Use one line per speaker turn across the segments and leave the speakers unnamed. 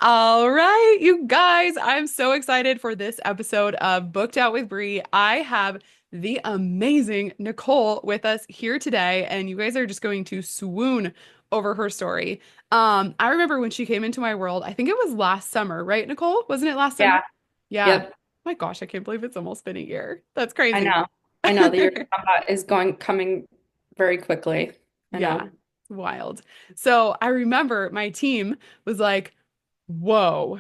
All right, you guys, I'm so excited for this episode of Booked Out with Bree. I have the amazing Nicole with us here today, and you guys are just going to swoon over her story. I remember when she came into my world, I think it was last summer, right, Nicole? Wasn't it last summer?
Yeah.
Yeah.
Yep.
My gosh, I can't believe it's almost been a year. That's
I
crazy.
know. I know the year is coming very quickly. I
Yeah,
know.
it's wild. So I remember my team was like, whoa,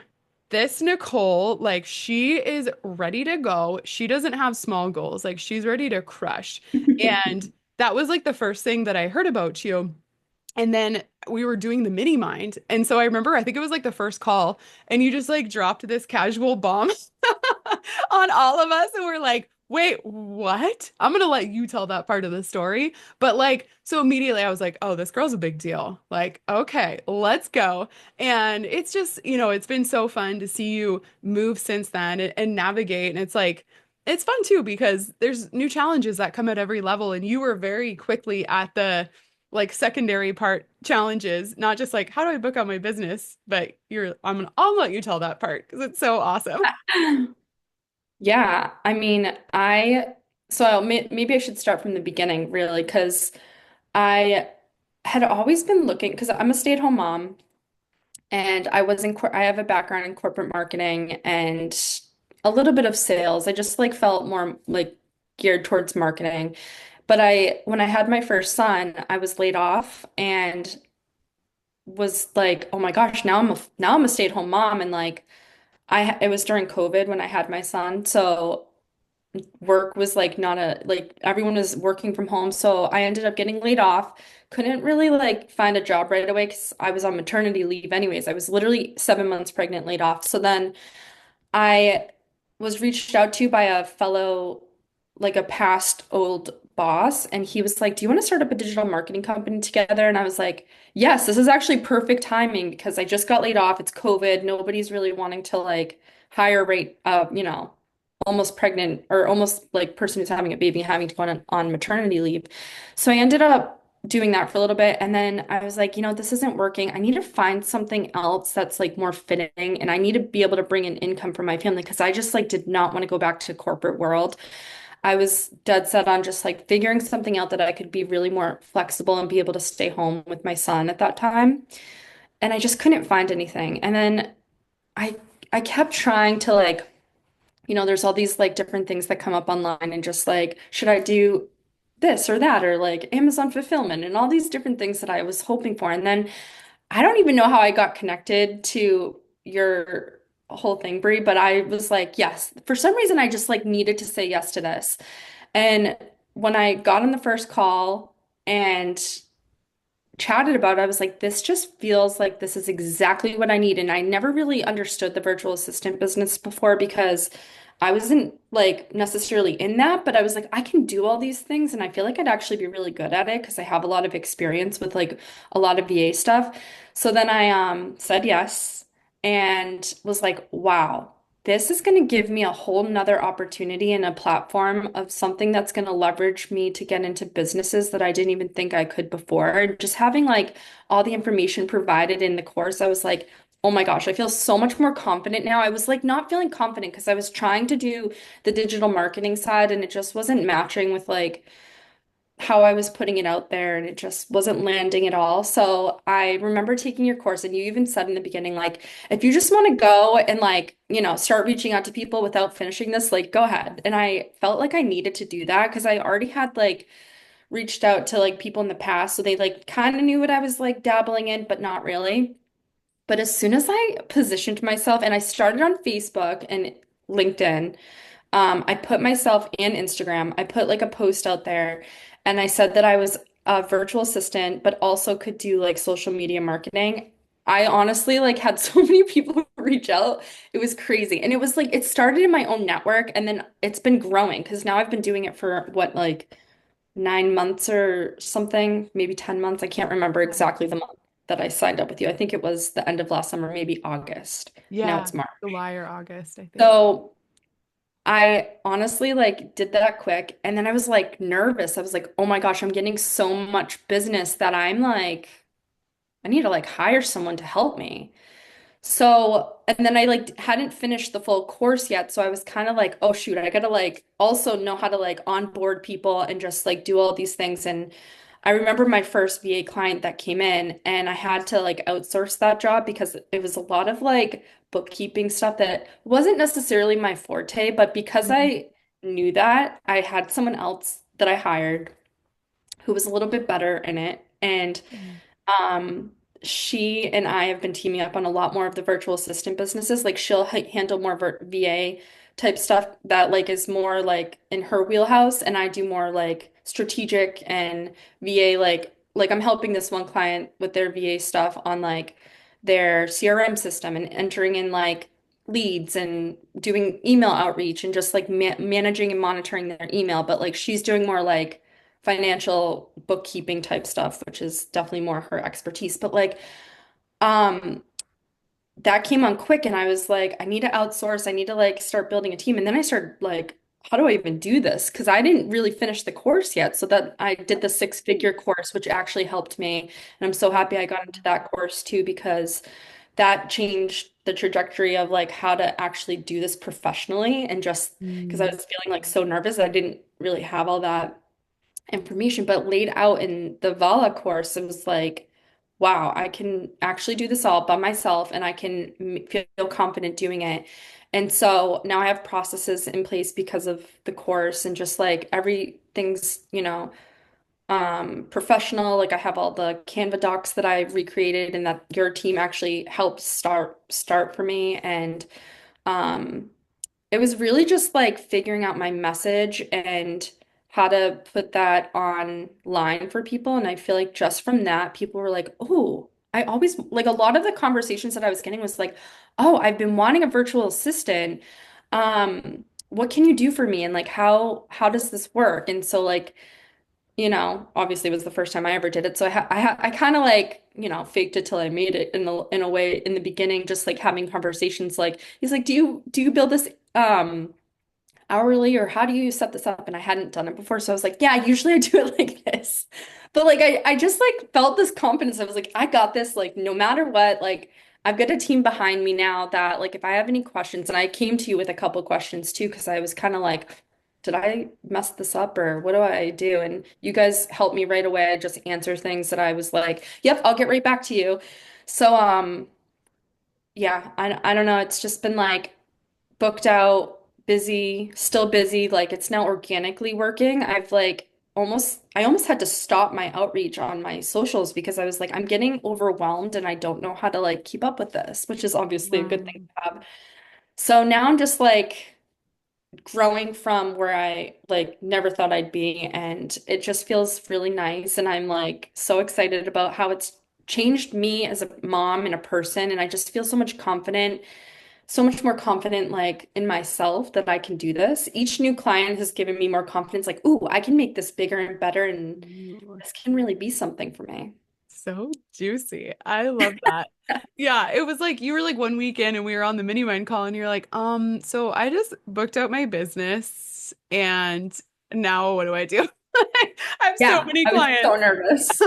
this Nicole, like, she is ready to go. She doesn't have small goals. Like, she's ready to crush. And that was like the first thing that I heard about you. And then we were doing the mini mind. And so I remember, I think it was like the first call, and you just like dropped this casual bomb on all of us. And we're like, wait, what? I'm gonna let you tell that part of the story. But like, so immediately I was like, oh, this girl's a big deal. Like, okay, let's go. And it's just, it's been so fun to see you move since then and navigate. And it's like, it's fun too because there's new challenges that come at every level. And you were very quickly at the like secondary part challenges, not just like how do I book out my business, but I'll let you tell that part because it's so awesome.
Yeah, I mean, maybe I should start from the beginning, really, because I had always been looking because I'm a stay-at-home mom, and I have a background in corporate marketing and a little bit of sales. I just like felt more like geared towards marketing. But when I had my first son, I was laid off and was like, oh my gosh, now I'm a stay-at-home mom, and like it was during COVID when I had my son, so work was like not a like everyone was working from home, so I ended up getting laid off. Couldn't really like find a job right away because I was on maternity leave anyways. I was literally 7 months pregnant, laid off. So then I was reached out to by a fellow, like a past old boss, and he was like, "Do you want to start up a digital marketing company together?" And I was like, "Yes, this is actually perfect timing because I just got laid off. It's COVID. Nobody's really wanting to like hire rate almost pregnant or almost like person who's having a baby having to go on maternity leave." So I ended up doing that for a little bit. And then I was like, this isn't working. I need to find something else that's like more fitting. And I need to be able to bring in income for my family because I just like did not want to go back to corporate world. I was dead set on just like figuring something out that I could be really more flexible and be able to stay home with my son at that time. And I just couldn't find anything. And then I I kept trying to like, there's all these like different things that come up online and just like, should I do this or that or like Amazon fulfillment and all these different things that I was hoping for. And then I don't even know how I got connected to your whole thing, Brie, but I was like, yes. For some reason, I just like needed to say yes to this. And when I got on the first call and chatted about it, I was like, this just feels like this is exactly what I need. And I never really understood the virtual assistant business before because I wasn't like necessarily in that, but I was like, I can do all these things and I feel like I'd actually be really good at it because I have a lot of experience with like a lot of VA stuff. So then I said yes and was like, wow. This is going to give me a whole nother opportunity and a platform of something that's going to leverage me to get into businesses that I didn't even think I could before. And just having like all the information provided in the course, I was like, oh my gosh, I feel so much more confident now. I was like not feeling confident because I was trying to do the digital marketing side and it just wasn't matching with like how I was putting it out there and it just wasn't landing at all. So I remember taking your course and you even said in the beginning, like, if you just want to go and like, start reaching out to people without finishing this, like, go ahead. And I felt like I needed to do that because I already had like reached out to like people in the past. So they like kind of knew what I was like dabbling in, but not really. But as soon as I positioned myself and I started on Facebook and LinkedIn, I put myself and Instagram, I put like a post out there and I said that I was a virtual assistant, but also could do like social media marketing. I honestly like had so many people reach out. It was crazy. And it was like it started in my own network and then it's been growing because now I've been doing it for what, like 9 months or something, maybe 10 months. I can't remember exactly the month that I signed up with you. I think it was the end of last summer, maybe August. Now
Yeah,
it's March.
July or August, I think.
So I honestly like did that quick and then I was like nervous. I was like, "Oh my gosh, I'm getting so much business that I'm like I need to like hire someone to help me." So, and then I like hadn't finished the full course yet. So I was kind of like, oh shoot, I gotta like also know how to like onboard people and just like do all these things. And I remember my first VA client that came in and I had to like outsource that job because it was a lot of like bookkeeping stuff that wasn't necessarily my forte, but because
Mhm.
I knew that, I had someone else that I hired who was a little bit better in it. And um, she and I have been teaming up on a lot more of the virtual assistant businesses. Like she'll handle more VA type stuff that like is more like in her wheelhouse, and I do more like strategic and VA like I'm helping this one client with their VA stuff on like their CRM system and entering in like leads and doing email outreach and just like managing and monitoring their email. But like she's doing more like financial bookkeeping type stuff, which is definitely more her expertise. But like, um, that came on quick and I was like, I need to outsource. I need to like start building a team. And then I started like, how do I even do this? Because I didn't really finish the course yet. So that I did the six-figure course, which actually helped me. And I'm so happy I got into that course too, because that changed the trajectory of like how to actually do this professionally. And just because I
Mm.
was feeling like so nervous, I didn't really have all that information, but laid out in the Vala course, it was like, wow, I can actually do this all by myself and I can feel confident doing it. And so now I have processes in place because of the course and just like everything's, professional. Like I have all the Canva docs that I've recreated and that your team actually helped start for me. And um it was really just like figuring out my message and how to put that online for people. And I feel like just from that, people were like, oh, I always like a lot of the conversations that I was getting was like, oh, I've been wanting a virtual assistant. What can you do for me? And like how does this work? And so like, obviously it was the first time I ever did it. So I kind of like, faked it till I made it in a way in the beginning, just like having conversations like he's like, do you build this hourly or how do you set this up? And I hadn't done it before. So I was like, yeah, usually I do it like this. But like I just like felt this confidence. I was like, I got this, like no matter what, like I've got a team behind me now that like if I have any questions, and I came to you with a couple questions too, because I was kind of like, did I mess this up or what do I do? And you guys helped me right away. I just answer things that I was like, yep, I'll get right back to you. So yeah, I don't know. It's just been like booked out, busy, still busy. Like it's now organically working. I almost had to stop my outreach on my socials because I was like, I'm getting overwhelmed and I don't know how to like keep up with this, which is obviously a good thing
Wow.
to have. So now I'm just like growing from where I like never thought I'd be, and it just feels really nice. And I'm like so excited about how it's changed me as a mom and a person. And I just feel so much more confident like in myself that I can do this. Each new client has given me more confidence, like, ooh, I can make this bigger and better, and
Ooh,
this can really be something for me.
so juicy. I love that. Yeah, it was like you were like one weekend and we were on the mini mind call and you're like, so I just booked out my business and now what do I do? I have so
Yeah,
many
I was so
clients.
nervous.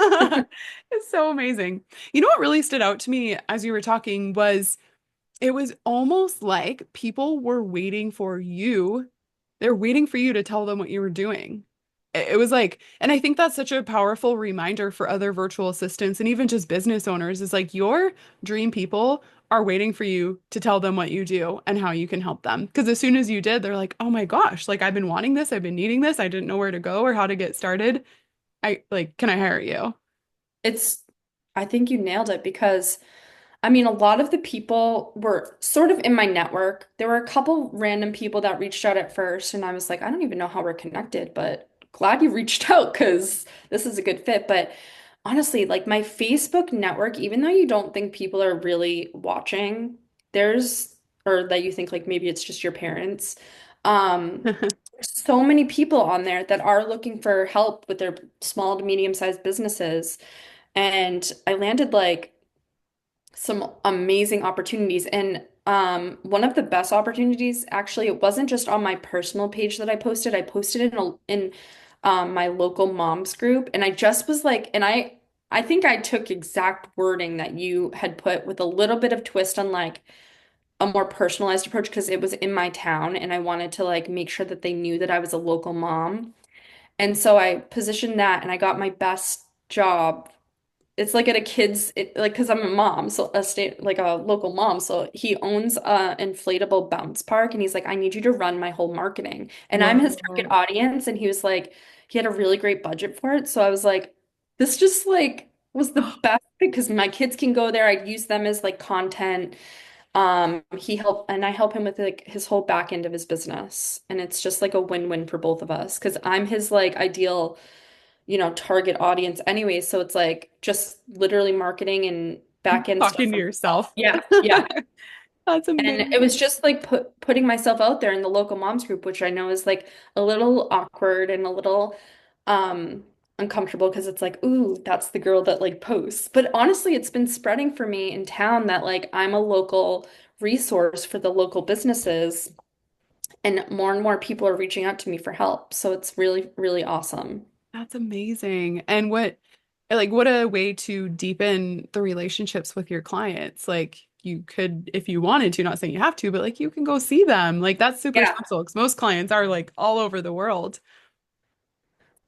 It's so amazing. You know what really stood out to me as you were talking was it was almost like people were waiting for you. They're waiting for you to tell them what you were doing. It was like, and I think that's such a powerful reminder for other virtual assistants and even just business owners is like your dream people are waiting for you to tell them what you do and how you can help them. Because as soon as you did, they're like, oh my gosh, like I've been wanting this, I've been needing this, I didn't know where to go or how to get started. I like, can I hire you?
It's, I think you nailed it because I mean, a lot of the people were sort of in my network. There were a couple random people that reached out at first, and I was like, I don't even know how we're connected, but glad you reached out because this is a good fit. But honestly, like my Facebook network, even though you don't think people are really watching, there's, or that you think like maybe it's just your parents, there's so many people on there that are looking for help with their small to medium-sized businesses. And I landed like some amazing opportunities. And one of the best opportunities, actually, it wasn't just on my personal page that I posted. I posted it in my local moms group, and I just was like, and I I think I took exact wording that you had put with a little bit of twist on like a more personalized approach because it was in my town and I wanted to like make sure that they knew that I was a local mom. And so I positioned that and I got my best job. It's like at a kid's like because I'm a mom, so a state like a local mom. So he owns a inflatable bounce park and he's like, I need you to run my whole marketing. And I'm his target
Whoa.
audience. And he was like, he had a really great budget for it. So I was like, this just like was the best because my kids can go there. I'd use them as like content. He helped and I help him with like his whole back end of his business. And it's just like a win-win for both of us because I'm his like ideal, target audience anyway. So it's like just literally marketing and back end stuff
Talking to
for myself.
yourself.
Yeah. Yeah.
That's
And it was
amazing.
just like putting myself out there in the local moms group, which I know is like a little awkward and a little um uncomfortable because it's like, ooh, that's the girl that like posts. But honestly, it's been spreading for me in town that like I'm a local resource for the local businesses and more people are reaching out to me for help. So it's really, really awesome.
That's amazing. And what a way to deepen the relationships with your clients. Like you could, if you wanted to, not saying you have to, but like you can go see them. Like that's super
Yeah.
special because most clients are like all over the world.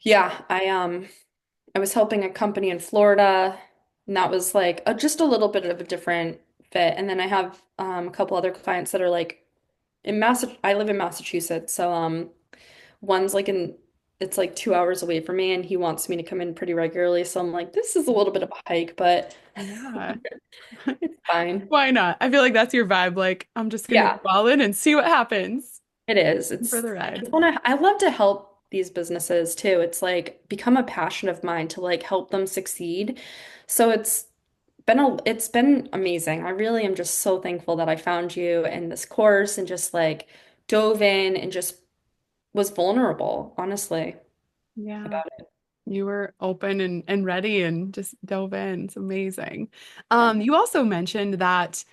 Yeah, I was helping a company in Florida, and that was like just a little bit of a different fit. And then I have a couple other clients that are like in I live in Massachusetts, so one's like in it's like 2 hours away from me, and he wants me to come in pretty regularly. So I'm like, this is a little bit of a hike, but
Yeah.
it's fine.
Why not? I feel like that's your vibe. Like, I'm just gonna
Yeah,
go all in and see what happens
it is.
for
It's
the
I
ride.
just want to I love to help these businesses too. It's like become a passion of mine to like help them succeed. So it's been amazing. I really am just so thankful that I found you in this course and just like dove in and just was vulnerable, honestly,
Yeah.
about it.
You were open and ready and just dove in. It's amazing.
Yeah.
You also mentioned that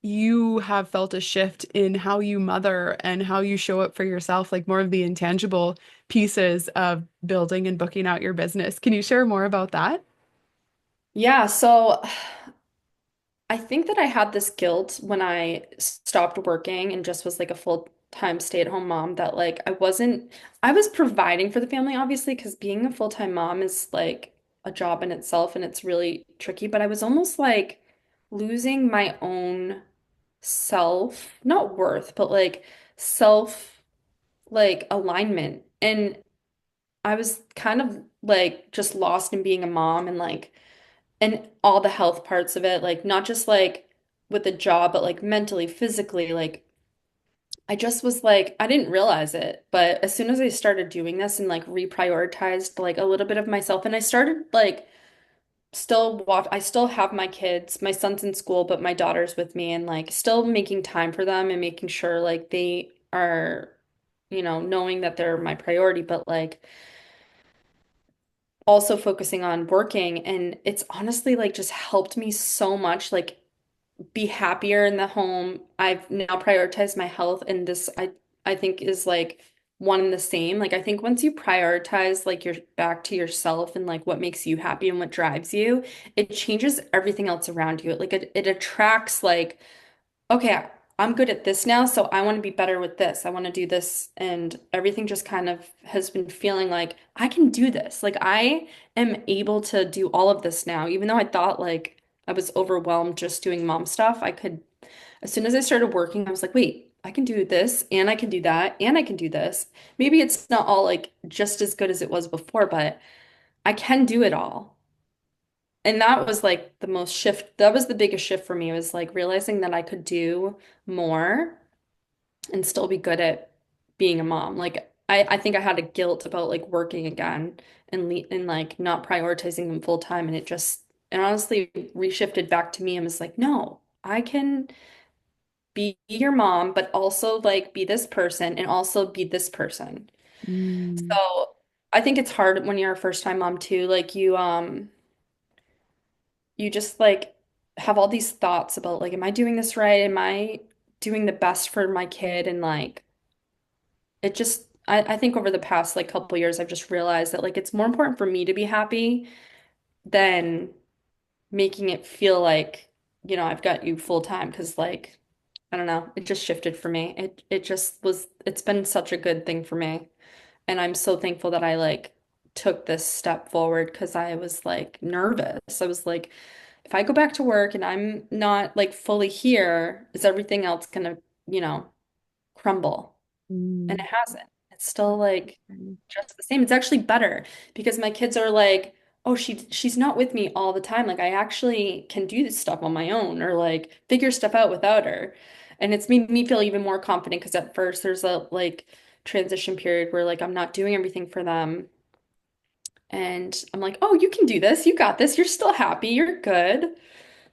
you have felt a shift in how you mother and how you show up for yourself, like more of the intangible pieces of building and booking out your business. Can you share more about that?
Yeah, so I think that I had this guilt when I stopped working and just was like a full-time stay-at-home mom that like I was providing for the family obviously because being a full-time mom is like a job in itself and it's really tricky, but I was almost like losing my own self, not worth, but like self like alignment. And I was kind of like just lost in being a mom and all the health parts of it, like not just like with the job, but like mentally, physically, like I just was like, I didn't realize it, but as soon as I started doing this and like reprioritized like a little bit of myself, and I started like I still have my kids, my son's in school, but my daughter's with me and like still making time for them and making sure like they are, knowing that they're my priority, but like also focusing on working. And it's honestly like just helped me so much. Like be happier in the home. I've now prioritized my health and this I think is like one and the same. Like I think once you prioritize like your back to yourself and like what makes you happy and what drives you, it changes everything else around you. Like it attracts like, okay, I'm good at this now, so I want to be better with this. I want to do this and everything just kind of has been feeling like I can do this. Like I am able to do all of this now, even though I thought like I was overwhelmed just doing mom stuff. I could, as soon as I started working, I was like, wait, I can do this and I can do that and I can do this. Maybe it's not all like just as good as it was before, but I can do it all. And that was like the most shift. That was the biggest shift for me was like realizing that I could do more and still be good at being a mom. Like I think I had a guilt about like working again and like not prioritizing them full time and it honestly reshifted back to me and was like, no, I can be your mom, but also like be this person and also be this person.
Mm.
So I think it's hard when you're a first time mom too. Like you just like have all these thoughts about like, am I doing this right? Am I doing the best for my kid? And like it just I think over the past like couple years I've just realized that like it's more important for me to be happy than making it feel like, I've got you full time because like I don't know, it just shifted for me. It just was it's been such a good thing for me. And I'm so thankful that I like took this step forward because I was like nervous. I was like, if I go back to work and I'm not like fully here, is everything else gonna, you know, crumble? And
Mm.
it hasn't. It's still like just the same. It's actually better because my kids are like, oh, she's not with me all the time. Like I actually can do this stuff on my own or like figure stuff out without her. And it's made me feel even more confident because at first there's a like transition period where like I'm not doing everything for them. And I'm like, oh, you can do this. You got this. You're still happy. You're good.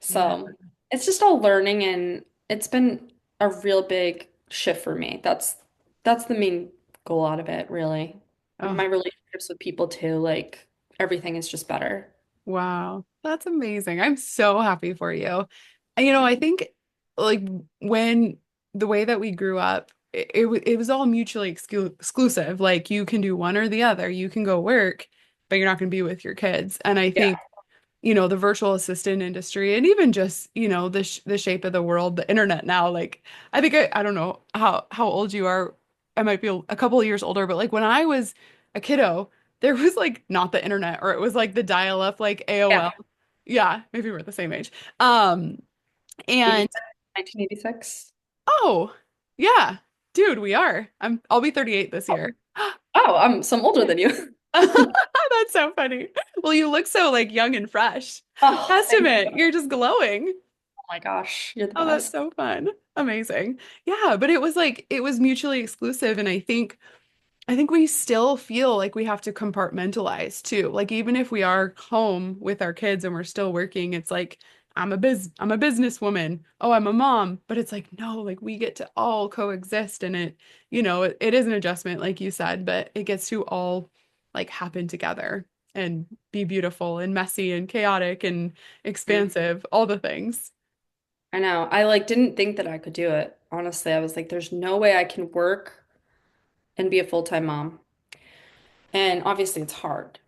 Yeah.
So it's just all learning and it's been a real big shift for me. That's the main goal out of it, really. And
Oh,
my relationships with people too, like everything is just better.
wow. That's amazing. I'm so happy for you. And, I think like when the way that we grew up, it was all mutually exclusive. Like you can do one or the other. You can go work, but you're not going to be with your kids. And I
Yeah.
think the virtual assistant industry and even just, the shape of the world, the internet now, like I think I don't know how old you are. I might be a couple of years older, but like when I was a kiddo, there was like not the internet or it was like the dial-up like
Yeah.
AOL. Yeah, maybe we're the same age. Um and
86, 1986.
oh, yeah. Dude, we are. I'll be 38 this
Oh,
year.
oh, I'm older than you.
That's so funny. Well, you look so like young and fresh.
Oh, thank
Testament,
you.
you're just glowing.
Oh my gosh, you're the
Oh, that's
best.
so fun. Amazing. Yeah, but it was mutually exclusive and I think we still feel like we have to compartmentalize too. Like even if we are home with our kids and we're still working, it's like I'm a businesswoman. Oh, I'm a mom, but it's like no, like we get to all coexist and it is an adjustment like you said, but it gets to all like happen together and be beautiful and messy and chaotic and
Mm.
expansive, all the things.
I know. I like didn't think that I could do it. Honestly, I was like, there's no way I can work and be a full-time mom. And obviously it's hard.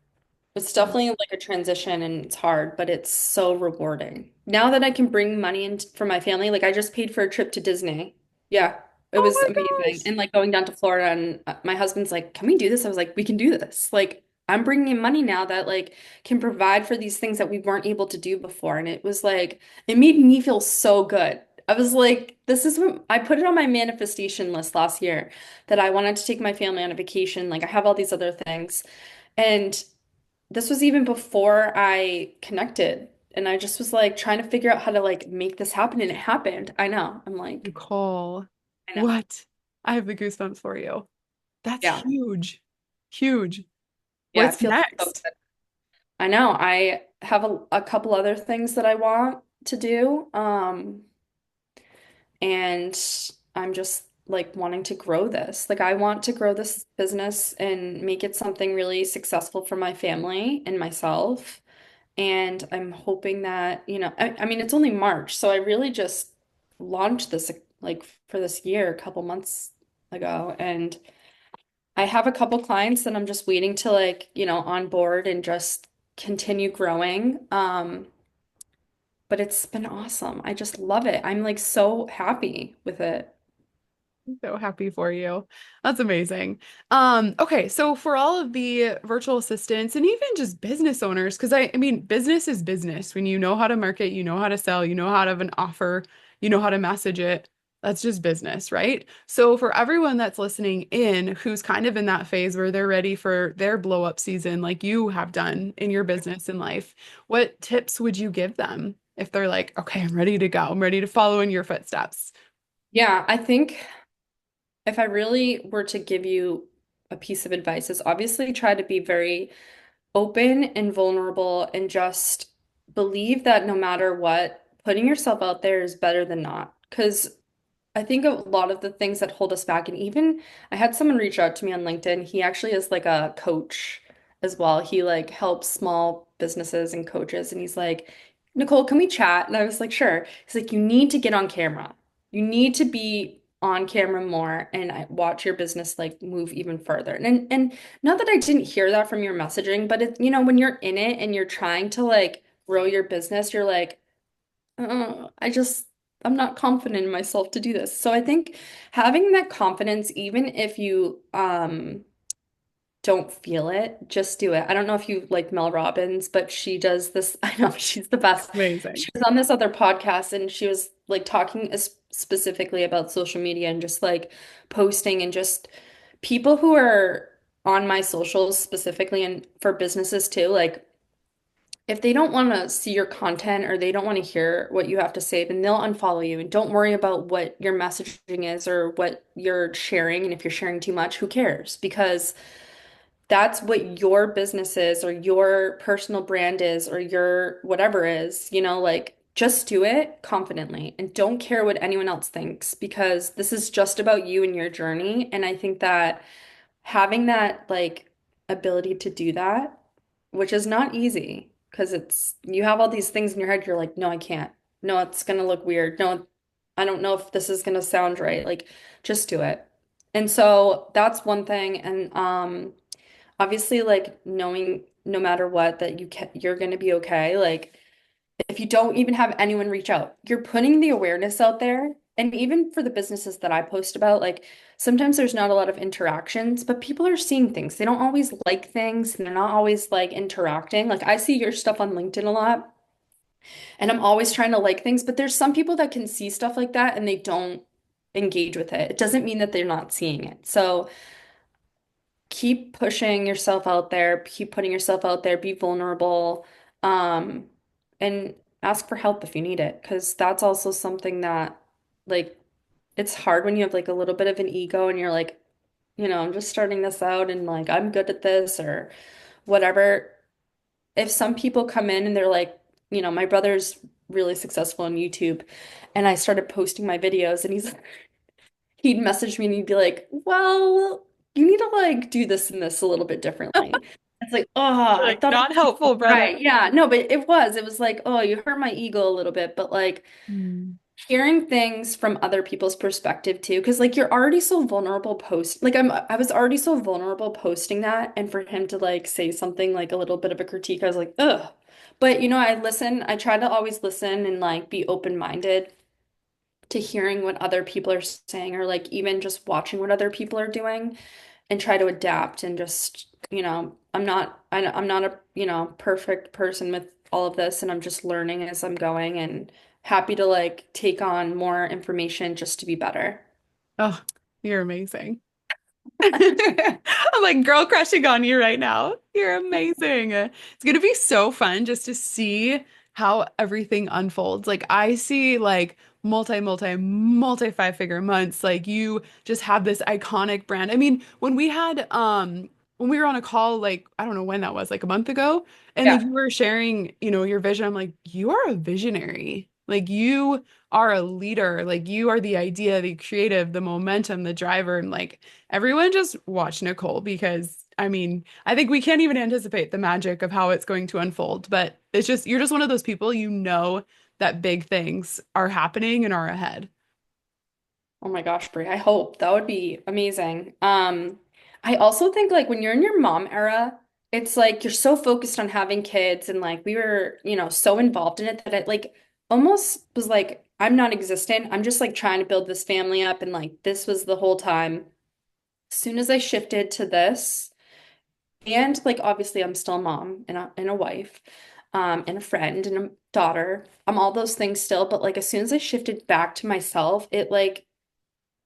It's definitely like a transition and it's hard, but it's so rewarding. Now that I can bring money in for my family, like I just paid for a trip to Disney. Yeah, it
Oh
was
my
amazing.
gosh.
And like going down to Florida and my husband's like, "Can we do this?" I was like, "We can do this." Like I'm bringing in money now that like can provide for these things that we weren't able to do before. And it was like it made me feel so good. I was like, this is what I put it on my manifestation list last year that I wanted to take my family on a vacation. Like I have all these other things. And this was even before I connected. And I just was like trying to figure out how to like make this happen. And it happened. I know. I'm like,
Nicole,
I know.
what? I have the goosebumps for you. That's
Yeah.
huge. Huge.
Yeah. It
What's
feels so
next?
good. I know. I have a couple other things that I want to do. And I'm just like wanting to grow this. Like I want to grow this business and make it something really successful for my family and myself. And I'm hoping that, I mean, it's only March, so I really just launched this like for this year a couple months ago. And I have a couple clients that I'm just waiting to like, on board and just continue growing. But it's been awesome. I just love it. I'm like so happy with it.
I'm so happy for you. That's amazing. Okay, so for all of the virtual assistants and even just business owners, because I mean, business is business. When you know how to market, you know how to sell, you know how to have an offer, you know how to message it. That's just business, right? So for everyone that's listening in who's kind of in that phase where they're ready for their blow up season, like you have done in your business and life, what tips would you give them if they're like, okay, I'm ready to go, I'm ready to follow in your footsteps?
Yeah, I think if I really were to give you a piece of advice, is obviously try to be very open and vulnerable and just believe that no matter what, putting yourself out there is better than not. Because I think a lot of the things that hold us back, and even I had someone reach out to me on LinkedIn. He actually is like a coach as well. He like helps small businesses and coaches, and he's like, Nicole, can we chat? And I was like, sure. He's like, you need to get on camera. You need to be on camera more and watch your business like move even further. And not that I didn't hear that from your messaging, but when you're in it and you're trying to like grow your business, you're like, I'm not confident in myself to do this. So I think having that confidence, even if you don't feel it, just do it. I don't know if you like Mel Robbins, but she does this. I know she's the best.
Amazing.
She was on this other podcast and she was like talking specifically about social media and just like posting and just people who are on my socials specifically and for businesses too, like if they don't want to see your content or they don't want to hear what you have to say, then they'll unfollow you. And don't worry about what your messaging is or what you're sharing. And if you're sharing too much, who cares? Because that's what your business is or your personal brand is or your whatever is, like just do it confidently and don't care what anyone else thinks because this is just about you and your journey. And I think that having that like ability to do that, which is not easy because you have all these things in your head, you're like, no, I can't. No, it's gonna look weird. No, I don't know if this is gonna sound right. Like, just do it. And so that's one thing. And obviously like knowing no matter what that you're gonna be okay. Like if you don't even have anyone reach out, you're putting the awareness out there. And even for the businesses that I post about, like sometimes there's not a lot of interactions, but people are seeing things. They don't always like things and they're not always like interacting. Like I see your stuff on LinkedIn a lot and I'm always trying to like things, but there's some people that can see stuff like that and they don't engage with it. It doesn't mean that they're not seeing it. So keep pushing yourself out there, keep putting yourself out there, be vulnerable, um, and ask for help if you need it. Because that's also something that, like, it's hard when you have like a little bit of an ego and you're like, I'm just starting this out and like I'm good at this or whatever. If some people come in and they're like, my brother's really successful on YouTube, and I started posting my videos, and he'd message me and he'd be like, well, you need to like do this and this a little bit differently. It's like, oh, I
Like,
thought I
not
was
helpful, brother.
right. Yeah, no, but it was. It was like, oh, you hurt my ego a little bit. But like
Mm.
hearing things from other people's perspective too, because like you're already so vulnerable like I was already so vulnerable posting that. And for him to like say something like a little bit of a critique, I was like, ugh. But I try to always listen and like be open-minded to hearing what other people are saying or like even just watching what other people are doing and try to adapt and just, I'm not a, perfect person with all of this and I'm just learning as I'm going and happy to like take on more information just to be better.
Oh, you're amazing. I'm like girl crushing on you right now. You're amazing. It's gonna be so fun just to see how everything unfolds. Like I see like multi five-figure months. Like you just have this iconic brand. I mean, when we were on a call, like I don't know when that was, like a month ago, and like
Yeah.
you were sharing, your vision. I'm like, you are a visionary. Like you are a leader. Like you are the idea, the creative, the momentum, the driver, and like everyone just watch Nicole because I mean, I think we can't even anticipate the magic of how it's going to unfold, but it's just you're just one of those people that big things are happening and are ahead.
Oh my gosh, Brie, I hope that would be amazing. I also think like when you're in your mom era, it's like you're so focused on having kids and like we were, so involved in it that it like almost was like I'm not existent. I'm just like trying to build this family up and like this was the whole time. As soon as I shifted to this, and like obviously I'm still a mom and a wife, and a friend and a daughter. I'm all those things still, but like as soon as I shifted back to myself, it like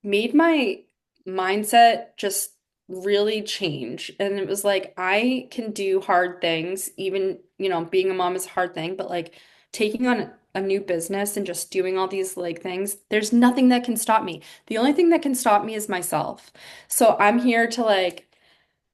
made my mindset just really change. And it was like, I can do hard things, even, being a mom is a hard thing, but like taking on a new business and just doing all these like things, there's nothing that can stop me. The only thing that can stop me is myself. So I'm here to like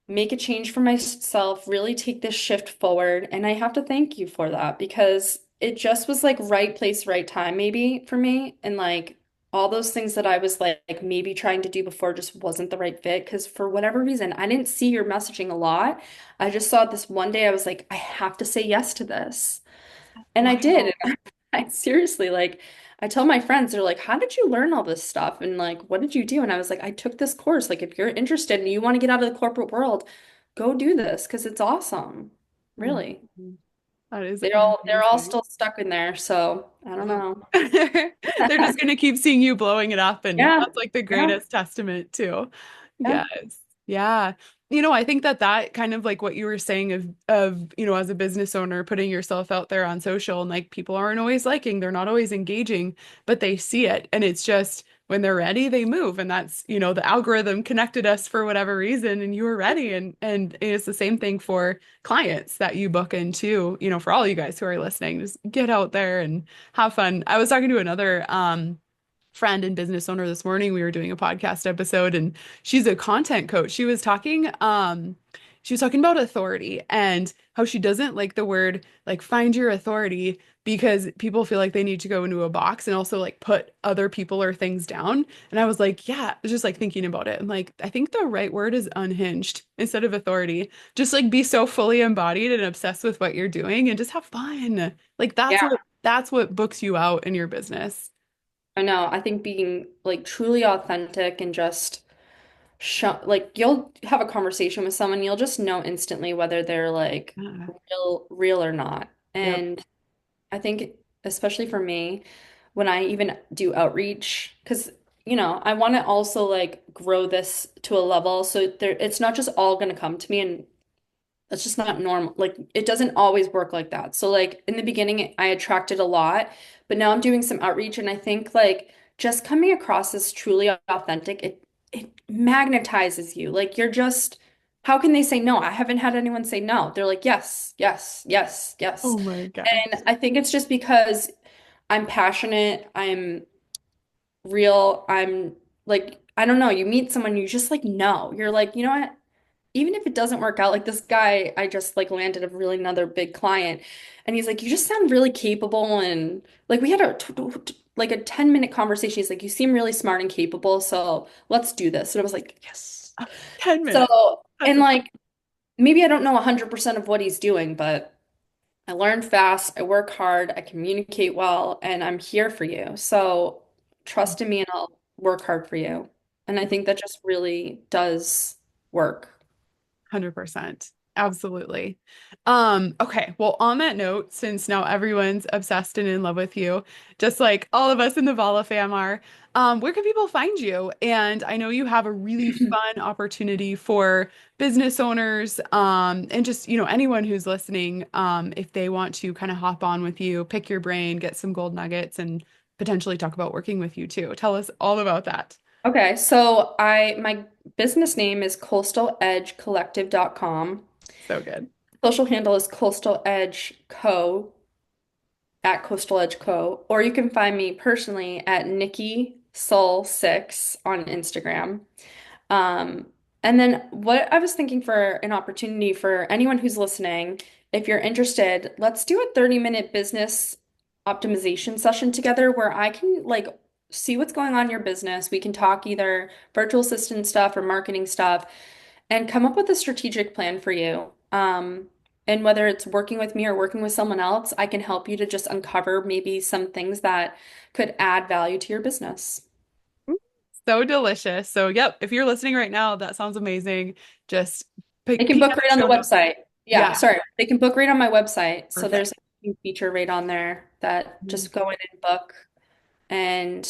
make a change for myself, really take this shift forward. And I have to thank you for that because it just was like right place, right time, maybe for me. And like all those things that I was like maybe trying to do before just wasn't the right fit. Because for whatever reason, I didn't see your messaging a lot. I just saw it this one day. I was like, I have to say yes to this. And I did.
Wow.
And I seriously like, I tell my friends, they're like, how did you learn all this stuff? And like, what did you do? And I was like, I took this course. Like, if you're interested and you want to get out of the corporate world, go do this because it's awesome. Really.
Mhm. That is
They're all
amazing.
still stuck in there, so I don't know.
They're just gonna keep seeing you blowing it up, and
Yeah.
that's like the
Yeah.
greatest testament too.
Yeah.
Yes. Yeah. I think that that kind of like what you were saying of as a business owner, putting yourself out there on social and like people aren't always liking, they're not always engaging, but they see it. And it's just when they're ready, they move. And that's the algorithm connected us for whatever reason and you were ready. And it's the same thing for clients that you book into, for all you guys who are listening, just get out there and have fun. I was talking to another friend and business owner this morning. We were doing a podcast episode and she's a content coach. She was talking about authority and how she doesn't like the word like find your authority because people feel like they need to go into a box and also like put other people or things down. And I was like, yeah, just like thinking about it. And like, I think the right word is unhinged instead of authority. Just like be so fully embodied and obsessed with what you're doing and just have fun. Like
Yeah.
that's what books you out in your business.
I know. I think being like truly authentic and just show like you'll have a conversation with someone, you'll just know instantly whether they're like
Yeah.
real or not.
Yep.
And I think especially for me, when I even do outreach, because I want to also like grow this to a level so there it's not just all going to come to me and that's just not normal. Like it doesn't always work like that. So like in the beginning I attracted a lot, but now I'm doing some outreach and I think like just coming across as truly authentic, it magnetizes you. Like you're just how can they say no? I haven't had anyone say no. They're like yes, yes, yes, yes.
Oh my gosh.
And I think it's just because I'm passionate, I'm real, I'm like I don't know, you meet someone you just like no. You're like, you know what? Even if it doesn't work out, like this guy, I just like landed a really another big client, and he's like, "You just sound really capable," and like we had like a 10-minute conversation. He's like, "You seem really smart and capable, so let's do this." And I was like, "Yes."
10
So,
minutes. That's
and like maybe I don't know 100% of what he's doing, but I learn fast, I work hard, I communicate well, and I'm here for you. So trust in me, and I'll work hard for you. And I think that just really does work.
100%. Absolutely. Okay. Well, on that note, since now everyone's obsessed and in love with you, just like all of us in the Vala fam are, where can people find you? And I know you have a really fun opportunity for business owners, and just anyone who's listening, if they want to kind of hop on with you, pick your brain, get some gold nuggets, and potentially talk about working with you too. Tell us all about that.
Okay, so my business name is coastaledgecollective.com.
So good.
Social handle is Coastal Edge Co. at Coastal Edge Co. Or you can find me personally at Nikki Soul 6 on Instagram. Um, and then what I was thinking for an opportunity for anyone who's listening, if you're interested, let's do a 30-minute business optimization session together where I can like see what's going on in your business. We can talk either virtual assistant stuff or marketing stuff and come up with a strategic plan for you. And whether it's working with me or working with someone else, I can help you to just uncover maybe some things that could add value to your business.
So delicious. So, yep, if you're listening right now, that sounds amazing. Just
They can
peek
book
at
right
the
on
show
the
notes.
website. Yeah,
Yeah,
sorry. They can book right on my website. So
perfect.
there's a booking feature right on there that
Mm.
just go in and book and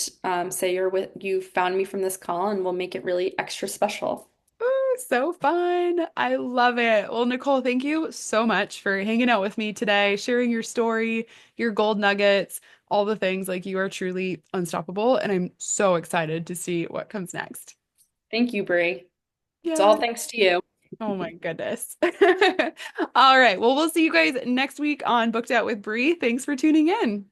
say you found me from this call and we'll make it really extra special.
Ooh, so fun. I love it. Well, Nicole, thank you so much for hanging out with me today, sharing your story, your gold nuggets, all the things. Like you are truly unstoppable, and I'm so excited to see what comes next.
Thank you, Brie. It's all
Yeah.
thanks to you.
Oh my goodness. All right. Well, we'll see you guys next week on Booked Out with Bree. Thanks for tuning in.